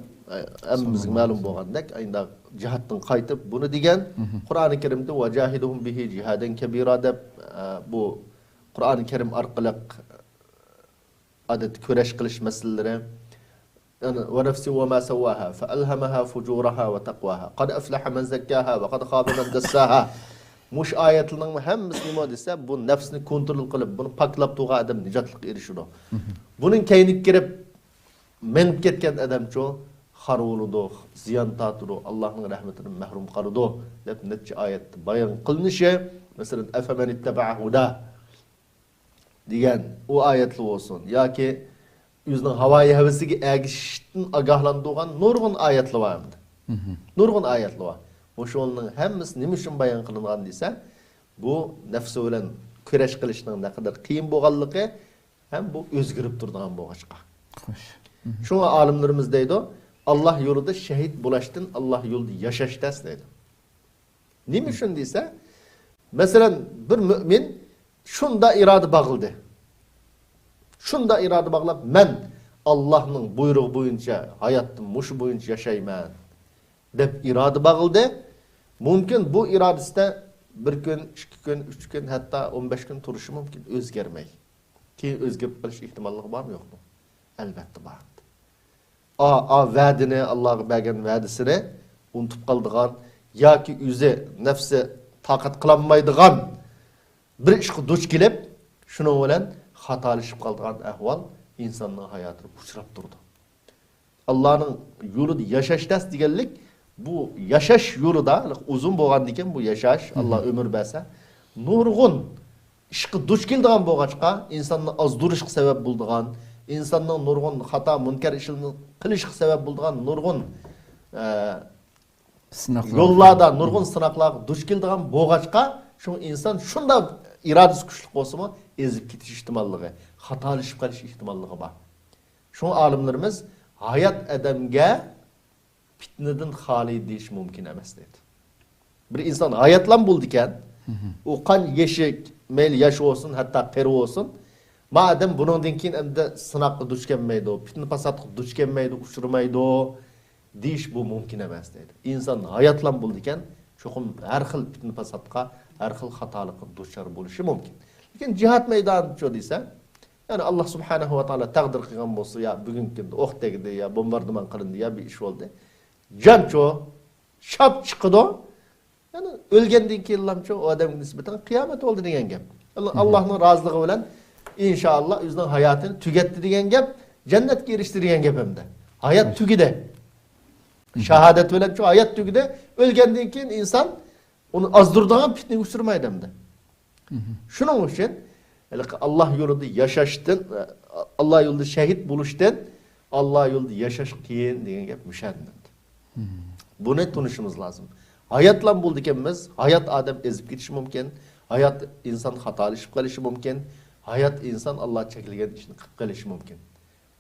emmimizin ma'lum bolgandek ayında cihattan qaytıp bunu digen Kur'an-ı Kerim'de vacahiduhum bihi cihaden kebira deb bu Kur'an-ı Kerim arqılıq adet köreş kılış meseleleri ve nefsi ve ma sawwaha fa alhamaha fujuraha ve taqwaha qad aflaha men zakkaha ve qad khaba men dassaha. Muş ayetlerinin hemmisi nima dese bu nefsini kontrol kılıp bunu paklap tuğa adam nicatlık erişir o. Bunun keynik girip men ketken adam ço haruludu, ziyan taturu, Allah'ın rahmetinin mehrum kalıdu. Hep netçe ayette bayan kılınışı. Mesela efemen itteba'a huda diyen o ayetli olsun. Ya ki yüzünün havai hevesiki ergiştin agahlandığın nurgun ayetli var mı? Nurgun ayetli var. Bu şunun hemmisi nimişin bayan kılınan dese bu nefsi olan köreş kılışının ne kadar kıyım boğallığı hem bu özgürüp durduğun boğaçka. Şuna alimlerimiz deydi Allah yolunda şehit bulaştın, Allah yolunda yaşaştas deydi. Nimişin dese mesela bir mümin şunda iradı bağıldı. Şunda iradı bağlap men Allah'ın buyruğu boyunca hayatım muşu boyunca yaşayman dep iradı bağıldı. Mümkün bu iradesinde bir gün, 2 gün, 3 gün hatta 15 gün turuşu mümkün özgermey. Ki özgerip kılış ihtimallığı var mı yok mu? Elbette var. Vədini, Allah'a bəgən vədisini unutup kaldığan ya ki yüze nefse takat kılanmaydığan bir işki duç gelip şunu olan hatalışıp kaldığan ehval insanlığın hayatını uçurap durdu. Allah'ın yolu yaşaştas digellik bu yaşaş yolu da uzun boğan diken bu yaşaş Allah ömür bəsə nurgun işki duç geldiğin boğaçka insanlığı az duruşuk sebep bulduğun insanın nurgun hata münker işini kılışık sebep bulduğun nurgun yollarda nurgun sınaklar duş geldiğin boğaçka şu insan şunda iradesi güçlük olsa mı ezip gitiş ihtimallığı hatalışıp kalış ihtimallığı var. Şu alimlerimiz hayat edemge fitneden hali deyiş mümkün emas dedi. Bir insan hayatlan bulduken o kan yeşik meyli yaş olsun hatta peri olsun madem bunun dinkin emde sınaklı duş gelmeydi o, fitne pasatlı duş gelmeydi, uçurmaydı o, deyiş bu mümkün emas dedi. İnsan hayatlan bulduken çoğun her xil fitne pasatka, her xil hatalıkın duşar buluşu mümkün. Lakin cihat meydanı çoğu deyse, yani Allah subhanahu wa ta'ala taqdir qilgan bolsa ya bugünkü oq tegdi ya bombardıman qilindi ya bir iş oldu. Can çoğu şap çıkıdı. Yani ölgenden keyin çoğu o adamın nispeten kıyamet oldu degen gap. Allah'ın razılığı bilen İnşallah yüzden hayatını tüketti diyen gep, cennet erişti diyen gep hem de. Hayat tügide. Şehadet bilen çoğu hayat tügide. Ölgenden keyin insan Onu azdırdıgan fitne uçurmaydı hem de. Şunun için Allah yolunda yaşaştın, Allah yolunda şehit buluştun, Allah yolunda yaşaş kiyin degan gap müşahidlandı. Bunu tunuşumuz lazım. Hayatla bulduk emmiz, hayat adam ezip getishi mumkin, hayat insan hatalashib qolishi mumkin, hayat insan Allah chekilgan ishni qilib qolishi mumkin.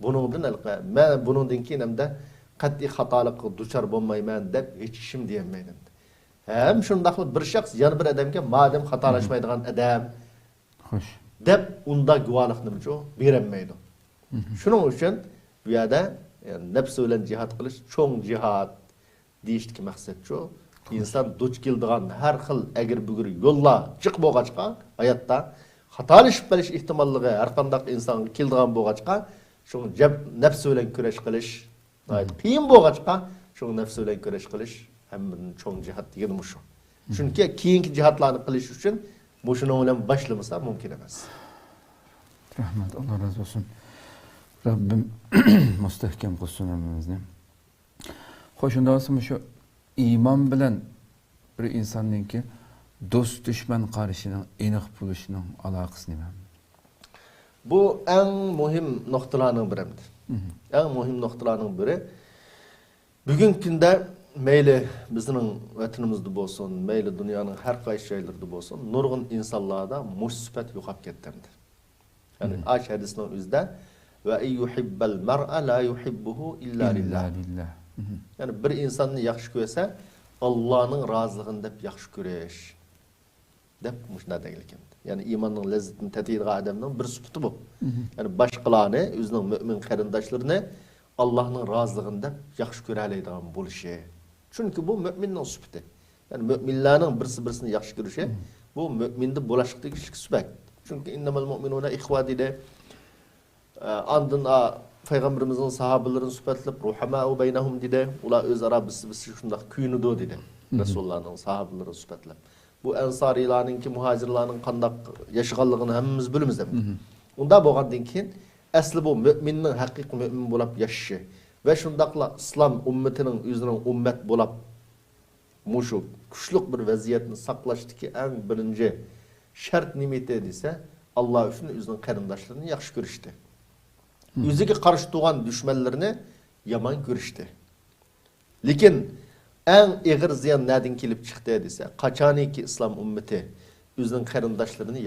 Bunundan men bunundan keyin hamda qat'iy xatolikqa duchor bo'lmayman deb hech ishim deyolmayman. Hem shundaqli bir shaxs yana bir odamga madem xatolashmaydigan odam Xo'sh. deb unda guvohlikni berolmaydi. Shuning uchun bu yerda nafs bilan jihad qilish cho'ng jihad deyishdiki maqsad shu. İnsan duch keldigan har xil agir bugir yo'llar chiq bo'lg'achqa hayotda xatolashib qolish ehtimolligi har qanday insonga keldigan bo'lg'achqa shu nafs bilan kurash qilish qiyin bo'lg'achqa shu nafs bilan kurash qilish hammadan cho'ng jihad deganim shu. Chunki keyingi jihadlarni qilish uchun bu shuning bilan boshlamasa mumkin emas. Rahmat, Allah razı olsun. Rabbim mustahkam qilsin hammamizni. Xo'sh, unda bo'lsa shu iman bilan bir insonningki do'st dushman qarishining aniq bo'lishining aloqasi nima? Bu en muhim noktalarning biridir. En muhim noktalarning biri bugungi kunda mayli bizning vatanimizda bo'lsin, mayli dunyoning har qaysi joylarida bo'lsin, nurg'un insonlarda mush sifat yo'qolib ketdi. Yani aş hadisinin o'zida va yuhibbal mar'a la yuhibbuhu illa lillah. Yani bir insanı yaxshi ko'rsa, Allah'ın razılığını deb yaxshi ko'rish deb mushuna degan. Yani imanning lazzatini tatiydigan adamning bir sifati bu. Yani boshqalarni, o'zining mu'min qarindoshlarini Allah'ın razılığını deb yaxshi ko'ra oladigan bo'lishi. Chunki bu mu'minning sifati. Yani müminlerin birisi-birisini yaxshi ko'rishi bu mu'minda bo'lashlikdagi sifat. Çünkü innamal mu'minuna ihva dedi. Andın Peygamberimizin sahabelerinin süpetlip ruhama'u beynahum dedi. Ula özara biz şundak küyünüdü dedi. Resulullah'ın sahabelerinin süpetlip. Bu ensarilerin ki muhacirlerin kandak yaşıqallığını hemmimiz bölümüz demek. Onda boğandın ki asli bu müminin hakiki mümin bulup yaşışı. Ve şundakla İslam ümmetinin yüzünün ümmet bulup muşu güçlük bir vaziyetini saklaştı ki en birinci şart nimeti edilse Allah üçün özünün qarindaşlarını yaxşı görüştü. Özüge qarşı tuğan düşmanlarını yaman görüştü. Lekin en ağır ziyan nereden kelip çıktı edilse qaçani ki İslam ümmeti özünün qarindaşlarını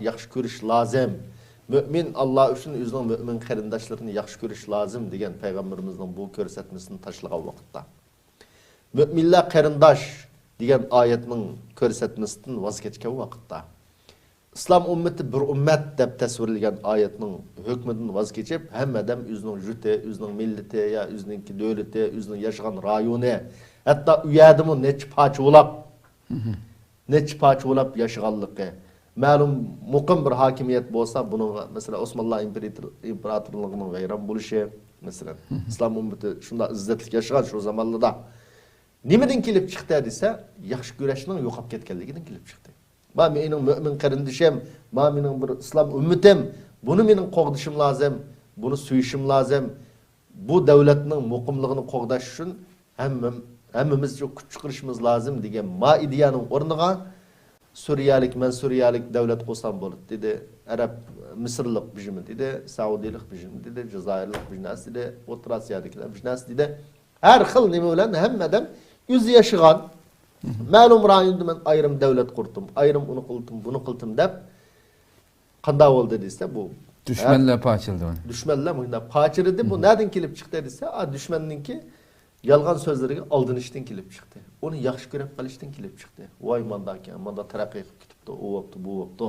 yaxşı görüş lazım. Mümin Allah üçün özünün mümin qarindaşlarını yaxşı görüş lazım degan Peygamberimizin bu ko'rsatmasini taşlagan vaqtda. Müminler qarindaş degan oyatning ko'rsatmasidan voz kechgan vaqtda İslam ümmeti bir ümmet deb tasvirlangan oyatning hukmidan voz kechib, hamma odam o'zining juti, o'zining millati ya o'zining davlati, o'zining yashagan rayoni, hatto u yerdami necha parcha yashaganligi. Ma'lum muqim bir hokimiyat bo'lsa, buni mesela Osmanlı imperatorluğunun vayron bo'lishi, mesela İslam ümmeti shunda izzatli yashagan shu zamonlarda nimadan kelib chiqdi desa, yaxshi ko'rishning yo'qolib ketganligidan kelib chiqdi. Ma mening mu'min qarindishim, ma mening bir islom ummatim, buni mening qo'g'dishim lozim, buni suyishim lozim. Bu davlatning muqimligini qo'g'dash uchun hammamiz kuch chiqarishimiz lozim degan ma ideyaning o'rniga Suriyalik, men Suriyalik davlat qo'sam bo'ladi dedi. Arab Misrlik bijimi dedi, Saudilik bijimi dedi, Jazoirlik bijnas dedi, O'rta Osiyodagilar bijnas dedi. Her xil nima bilan hammadan o'zi yashagan ma'lum rayonda men ayrim davlat qurdim, ayrim uni qildim, buni qildim deb qanday bo'ldi desa bu düşmanlar parçaldı onu. Düşmanlar bunda parçaladı. Bu nereden kelib chiqdi desa, düşmanninki yalgan sözleriga aldinishdan kelib chiqdi. Onu yaxshi ko'rib qolishdan kelib chiqdi. Voy mandakan, manda taraqqiy qilib ketibdi, u vaqtda bu vaqtda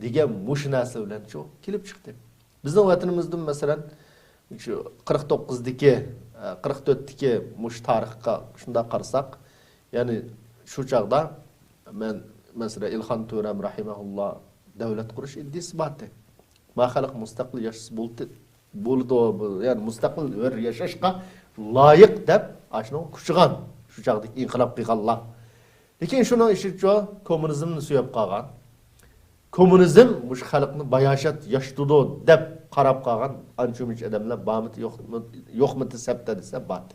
degan mush narsa bilan shu kelib chiqdi. Bizning vatanimizda masalan şu 49'daki 44'deki muş tarixqa şunda qarsak, yani şu çağda men mesela İlhan Töram rahimahullah devlet kuruş iddisi batı. Ma xalq mustaqil yaşasız buldu, yani mustaqil bir yaşashqa layık deb aşno kuchgan şu çağdaki inqilab qilganlar. Lekin şunun işi şu komünizmni suyab qolgan. Komünizm muş xalqni bayashat yaştudu deb qarab qolgan ancha-muncha odamlar bamiti yo'qmiti sabta desa bat.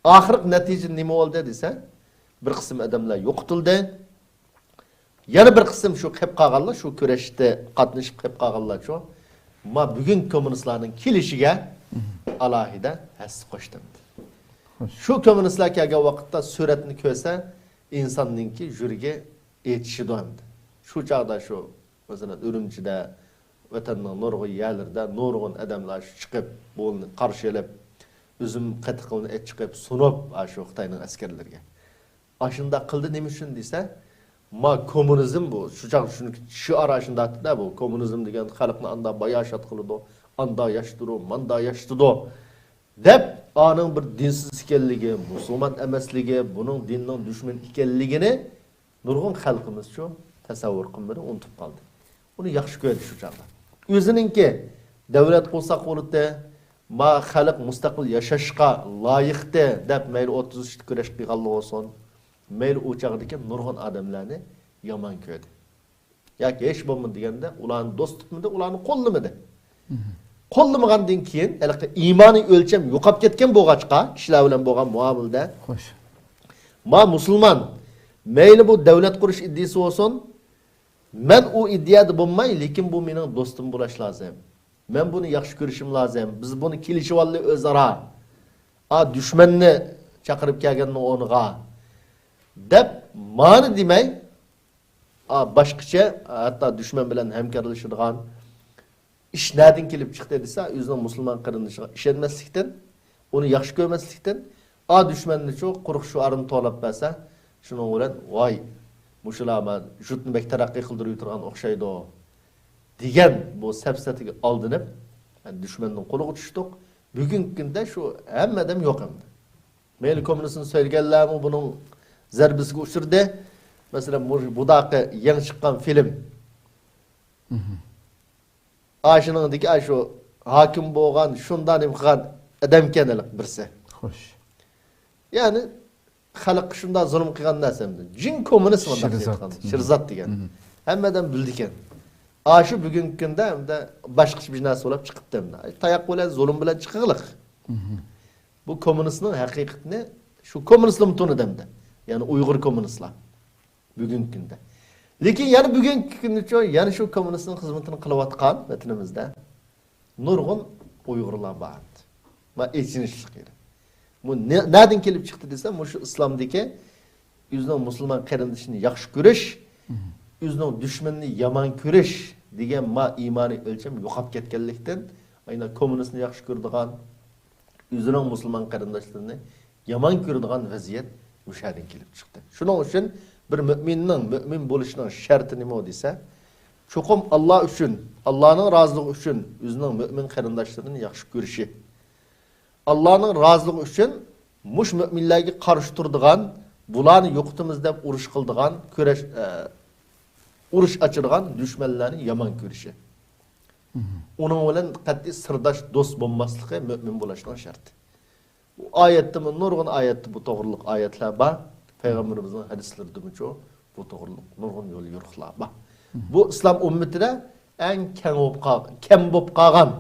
Oxirgi natija nima bo'ldi desa, bir qism odamlar yo'qitildi. Yana bir qism shu qilib qolganlar, shu kurashda qatnashib qilib qolganlar shu. Ma bugun kommunistlarning kelishiga alohida hassi qo'shdim. Shu kommunistlar kelgan vaqtda suratni ko'rsa, insonninki yuragi etishidi endi. Shu chaqda shu masalan Urumchida vatanning nurg'un yerlarida nurg'un odamlar chiqib, bo'lni qarshi olib, üzüm qatiqini et chiqib, sunib shu Xitoyning askarlariga. Ashunda qildi nima uchun desa, ma kommunizm bu. Şu arasında da bu kommunizm degan xalqni anda bayashat qiladi, anda yaştırı, manda yaştırı. Deb aning bir dinsiz ekanligi, musulmon emasligi, buning dinning dushman ekanligini nurg'un xalqimiz shu tasavvur qilmadi, unutib qoldi. Uni yaxshi ko'rdi shu chaqda. O'zininki davlat qolsa qo'lida ma xalq mustaqil yashashga loyiqdi deb mayli 33 kurash qilganlik olsun. Mayli o chaqdagi nurg'un odamlarni yomon ko'rdi. Yoki hech bo'lmadi deganda ularni do'st tutmadi, ularni qo'llamadi. Qo'llamagandan keyin haliqi iymoniy o'lcham yo'qolib ketgan bo'lg'achqa, kishilar bilan bo'lgan muomalada. Xo'sh. Ma musulmon mayli bu davlat qurish iddiasi olsun, men u iddiyada bo'lmay, lekin bu mening do'stim bo'lish lozim. Men buni yaxshi ko'rishim lozim. Biz buni kelishib oldik o'zaro. Dushmanni chaqirib kelganni o'rniga deb ma'ni demay, boshqacha hatto dushman bilan hamkorlashadigan ish nadin kelib chiqdi desa, o'zining musulmon qarindoshiga ishonmaslikdan, uni yaxshi ko'rmaslikdan, dushmanni shu quruq shu arim to'lab bersa, shuning bilan voy, mushularma jutni bek taraqqiy qildirib turgan o'xshaydi degan bu safsatiga oldinib, dushmanning qo'liga tushdik. Bugungi kunda shu hammadan yo'q endi. Mayli kommunistni söyleganlarmi buning zarbisiga uchirdi. Masalan, bu daqiqa yangi chiqqan film. Ashiningdagi shu hokim bo'lgan, shundan ham qilgan odam ekanlik birsi. Xo'sh. Ya'ni xalq shunday zulm qilgan narsamdi. Jin kommunist bunday aytgan. Shirzat degan. Hammadan bildi ekan. Shu bugungi kunda hamda boshqa bir narsa bo'lib chiqibdi. Tayoq bilan zulm bilan chiqig'liq. Bu kommunistning haqiqatini shu kommunistlar tunidamda. Yani Uyghur komünistler bugünkü günde. Lekin yani bugünkü günde yani şu komünistlerin hizmetini kılavatkan vatanımızda nurgun Uygurlar vardı. Ma içinişlik yeri. Bu nereden gelip çıktı desem, bu şu İslam'daki yüzünün Müslüman kardeşini yaxşı görüş, yüzünün düşmanını yaman görüş diyen ma imani ölçem yoqap ketkenlikten aynen komünistini yaxşı gördüğün yüzünün Müslüman kardeşlerini yaman gördüğün vaziyet müşaheden kelip çıktı. Şunun için bir mümin bo'lishning şartı nima desa, çoxum Allah üçün, Allah'ın razılığı üçün özünün mümin qarindoshlarını yaxshi ko'rishi. Allah'ın razılığı üçün muş müminlarga qarshi turadigan, bularni yo'qitimiz deb urush qildigan, urush ochirgan dushmanlarni yomon ko'rishi. Uning bilan qat'iy sirdosh do'st bo'lmasligi mümin bo'lishning sharti. Bu ayette mi nurgun ayette bu doğruluk ayetler var. Peygamberimizin hadisleri demişo bu doğruluk nurgun yolu yürükler var. Bu İslam ümmetine en kem bop kalan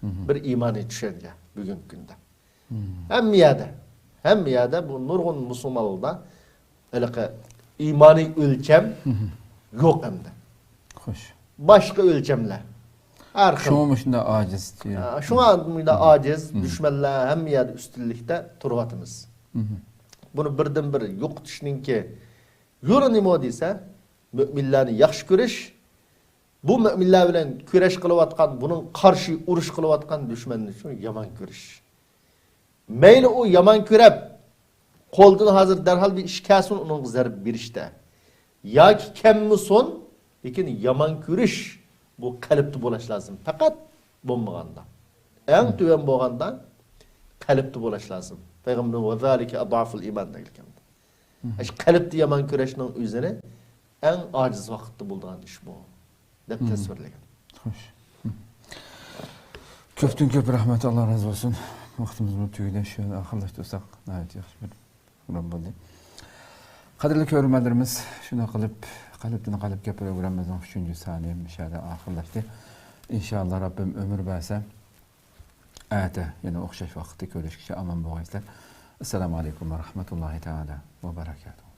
bir imani düşünce bugünkü günde. Hem yerde bu nurgun Müslümanlıkta öyle imani ölçem yok hem de. Hoş. Başka ölçemler. Şuna şunda aciz diyor. Şuna da aciz, düşmanlar hem yerde üstünlükte turvatımız. Bunu birden bir yok düşünün ki yolu nima deyse müminlerini yaxshi ko'rish, bu müminler bilan kurash qilayotgan, bunun qarshi urush qilayotgan dushmanni shu yomon ko'rish. Mayli u yomon ko'rib, qo'ldan hozir darhol bir ish kelsin uning zarb berishda. Yoki kammisin, lekin yomon ko'rish bu qalbda bo'lish lozim. Faqat bo'lmaganda. Eng tuvan bo'lganda qalbda bo'lish lozim. Peygamber ve zalike adaful iman deyilgan. Qalbda yomon ko'rishning o'zini eng ojiz vaqtda bo'lgan ish bu deb tasvirlagan. Xo'sh. Ko'pdan ko'p rahmat, Alloh razı olsun. Vaqtimiz bu tugadi, shu oxirlashtirsak, nəhayət yaxshi bir program bo'ldi. Qadrli ko'ruvchilarimiz, shuna qilib qalbdan qalbga programmamizning 3-soni mishada oxirlashdi. İnşallah Rabbim ömür verse, əyətə, yəni oxşaş vaxtda görüşkəcə aman boğayslar. Assalamu alaykum va rahmatullohi taala va barakatuh.